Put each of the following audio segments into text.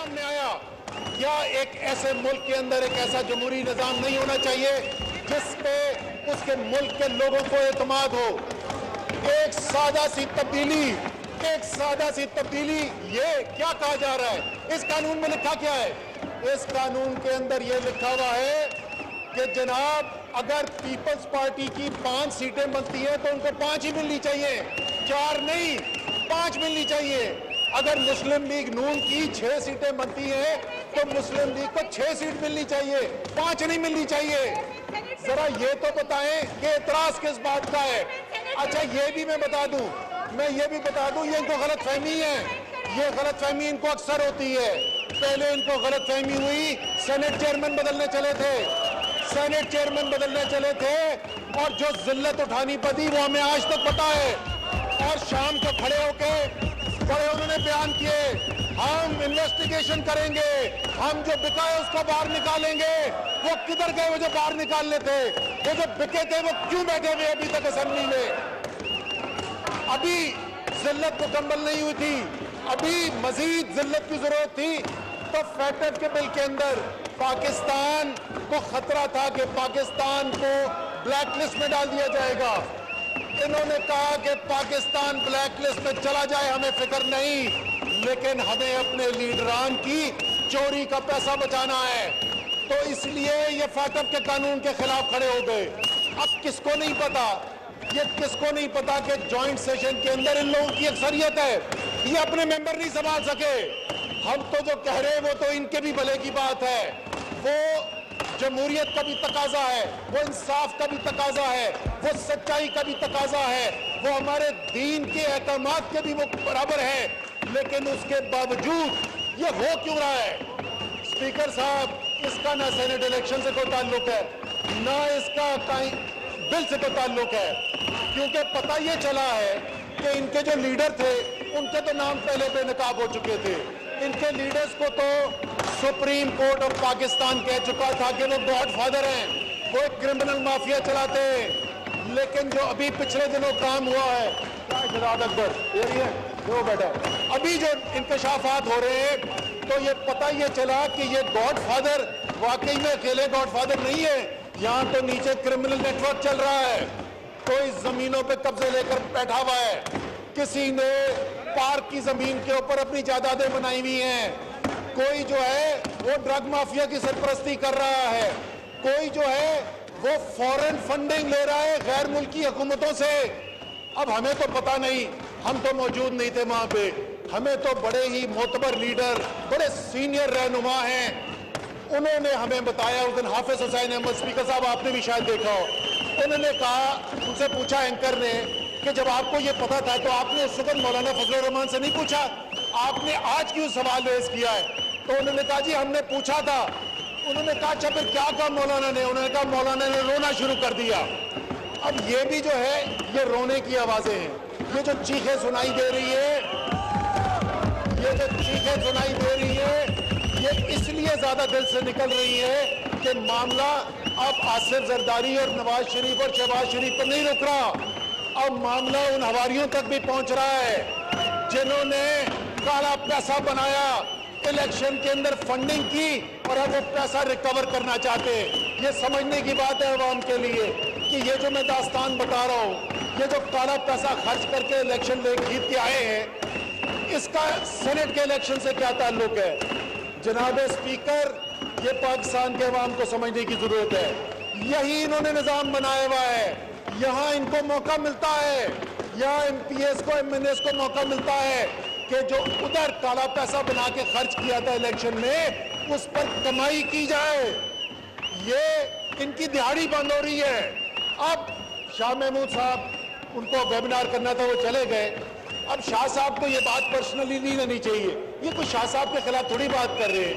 سامنے آیا کیا ایک ایسے ملک کے اندر ایک ایسا جمہوری نظام نہیں ہونا چاہیے جس پہ اس کے ملک کے لوگوں کو اعتماد ہو؟ ایک سادہ سی تبدیلی یہ کیا کہا جا رہا ہے؟ اس قانون میں لکھا کیا ہے؟ اس قانون کے اندر یہ لکھا ہوا ہے کہ جناب اگر پیپلز پارٹی کی 5 سیٹیں بنتی ہیں تو ان کو 5 ہی ملنی چاہیے، 4 نہیں، 5 ملنی چاہیے۔ اگر مسلم لیگ نون کی 6 سیٹیں بنتی ہیں تو مسلم لیگ کو 6 سیٹ ملنی چاہیے، 5 نہیں ملنی چاہیے۔ ذرا یہ تو بتائیں کہ اعتراض کس بات کا ہے؟ اچھا یہ بھی میں بتا دوں یہ ان کو غلط فہمی ہے، یہ غلط فہمی ان کو اکثر ہوتی ہے۔ پہلے ان کو غلط فہمی ہوئی سینٹ چیئرمین بدلنے چلے تھے اور جو ذلت اٹھانی پڑی وہ ہمیں آج تک پتا ہے، اور شام کو کھڑے ہو کے بڑے انہوں نے بیان کیے ہم انویسٹیگیشن کریں گے، ہم جو بکا ہے اس کو باہر نکالیں گے۔ وہ کدھر گئے وہ جو باہر نکالنے تھے؟ وہ جو بکے تھے وہ کیوں بیٹھے ہوئے ابھی تک اسمبلی میں؟ ابھی ذلت مکمل نہیں ہوئی تھی، ابھی مزید ذلت کی ضرورت تھی۔ تو فیٹر کے بل کے اندر پاکستان کو خطرہ تھا کہ پاکستان کو بلیک لسٹ میں ڈال دیا جائے گا۔ انہوں نے کہا کہ پاکستان بلیک لسٹ میں چلا جائے ہمیں فکر نہیں، لیکن ہمیں اپنے لیڈران کی چوری کا پیسہ بچانا ہے۔ تو اس لیے یہ فیٹر کے قانون کے خلاف کھڑے ہو گئے۔ اب کس کو نہیں پتا کہ جوائنٹ سیشن کے اندر ان لوگوں کی اکثریت ہے، یہ اپنے ممبر نہیں سنبھال سکے۔ ہم تو جو کہہ رہے ہیں وہ تو ان کے بھی بھلے کی بات ہے، وہ جمہوریت کا بھی تقاضا ہے، وہ انصاف کا بھی تقاضا ہے، وہ سچائی کا بھی تقاضا ہے، وہ ہمارے دین کے احکامات کے بھی وہ برابر ہے، لیکن اس کے باوجود یہ ہو کیوں رہا ہے؟ اسپیکر صاحب اس کا نہ سینٹ الیکشن سے کوئی تعلق ہے نہ اس کا بل سے کوئی تعلق ہے، کیونکہ پتہ یہ چلا ہے کہ ان کے جو لیڈر تھے ان کے تو نام پہلے بے نقاب ہو چکے تھے۔ ان کے لیڈرز کو تو سپریم کورٹ آف پاکستان کہہ چکا تھا کہ وہ گاڈ فادر ہیں، وہ ایک کرمنل مافیا چلاتے ہیں۔ لیکن جو ابھی پچھلے دنوں کام ہوا ہے، جناب اکبر وہ بیٹھا ہے، ابھی جو انکشافات ہو رہے ہیں تو یہ پتہ یہ چلا کہ یہ گاڈ فادر واقعی میں اکیلے گاڈ فادر نہیں ہے، یہاں تو نیچے کرمنل نیٹ ورک چل رہا ہے، کوئی زمینوں پہ قبضے لے کر بیٹھا ہوا ہے، کسی نے پارک کی زمین کے اوپر اپنی جائیدادیں بنائی ہوئی ہیں، کوئی جو ہے وہ ڈرگ مافیا کی سرپرستی کر رہا ہے، کوئی جو ہے وہ فورن فنڈنگ لے رہا ہے غیر ملکی حکومتوں سے۔ اب ہمیں تو پتہ نہیں، ہم تو موجود نہیں تھے وہاں پہ، ہمیں تو بڑے ہی معتبر لیڈر، بڑے سینئر رہنما ہیں، انہوں نے ہمیں بتایا۔ اس دن حافظ حسین احمد اسپیکر صاحب آپ نے بھی شاید دیکھا ہو، انہوں نے کہا، ان سے پوچھا اینکر نے کہ جب آپ کو یہ پتا تھا تو آپ نے اس وقت مولانا فضل الرحمان سے نہیں پوچھا، آپ نے آج کیوں سوال ریز کیا ہے؟ تو انہوں نے کہا جی ہم نے پوچھا تھا۔ انہوں نے کہا اچھا پھر کیا کہا مولانا نے؟ انہوں نے کہا مولانا نے رونا شروع کر دیا۔ اب یہ بھی جو ہے یہ رونے کی آوازیں ہیں، یہ جو چیخیں سنائی دے رہی ہے، یہ اس لیے زیادہ دل سے نکل رہی ہے کہ معاملہ اب آصف زرداری اور نواز شریف اور شہباز شریف پر نہیں رک رہا، اب معاملہ ان حواریوں تک بھی پہنچ رہا ہے جنہوں نے کالا پیسہ بنایا، الیکشن کے اندر فنڈنگ کی اور اب وہ پیسہ ریکور کرنا چاہتے ہیں۔ یہ سمجھنے کی بات ہے عوام کے لیے کہ یہ جو میں داستان بتا رہا ہوں، یہ جو کالا پیسہ خرچ کر کے الیکشن لے جیت کے آئے ہیں، اس کا سینٹ کے الیکشن سے کیا تعلق ہے؟ جناب اسپیکر یہ پاکستان کے عوام کو سمجھنے کی ضرورت ہے۔ یہی انہوں نے نظام بنایا ہوا ہے، یہاں ان کو موقع ملتا ہے، یہاں ایم پی ایس کو ایم این ایس کو موقع ملتا ہے کہ جو ادھر کالا پیسہ بنا کے خرچ کیا تھا الیکشن میں اس پر کمائی کی جائے۔ یہ ان کی دہاڑی بند ہو رہی ہے۔ اب شاہ محمود صاحب ان کو ویبینار کرنا تھا، وہ چلے گئے۔ اب شاہ صاحب کو یہ بات پرسنلی نہیں لینی چاہیے، یہ کوئی شاہ صاحب کے خلاف تھوڑی بات کر رہے ہیں،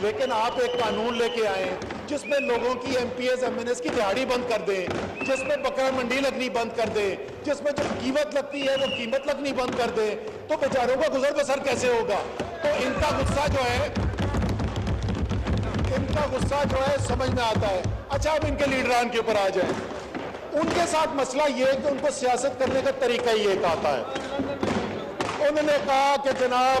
لیکن آپ ایک قانون لے کے آئے جس میں لوگوں کی M P S M N S کی دہاڑی بند کر دیں، جس میں بکرا منڈی لگنی بند کر دیں، جس میں جو قیمت لگتی ہے وہ قیمت لگنی بند کر دیں، تو بیچاروں کا گزر بسر کیسے ہوگا؟ تو ان کا غصہ جو ہے سمجھ میں آتا ہے۔ اچھا اب ان کے لیڈران کے اوپر آ جائیں، ان کے ساتھ مسئلہ یہ ہے کہ ان کو سیاست کرنے کا طریقہ ہی ایک آتا ہے۔ انہوں نے کہا کہ جناب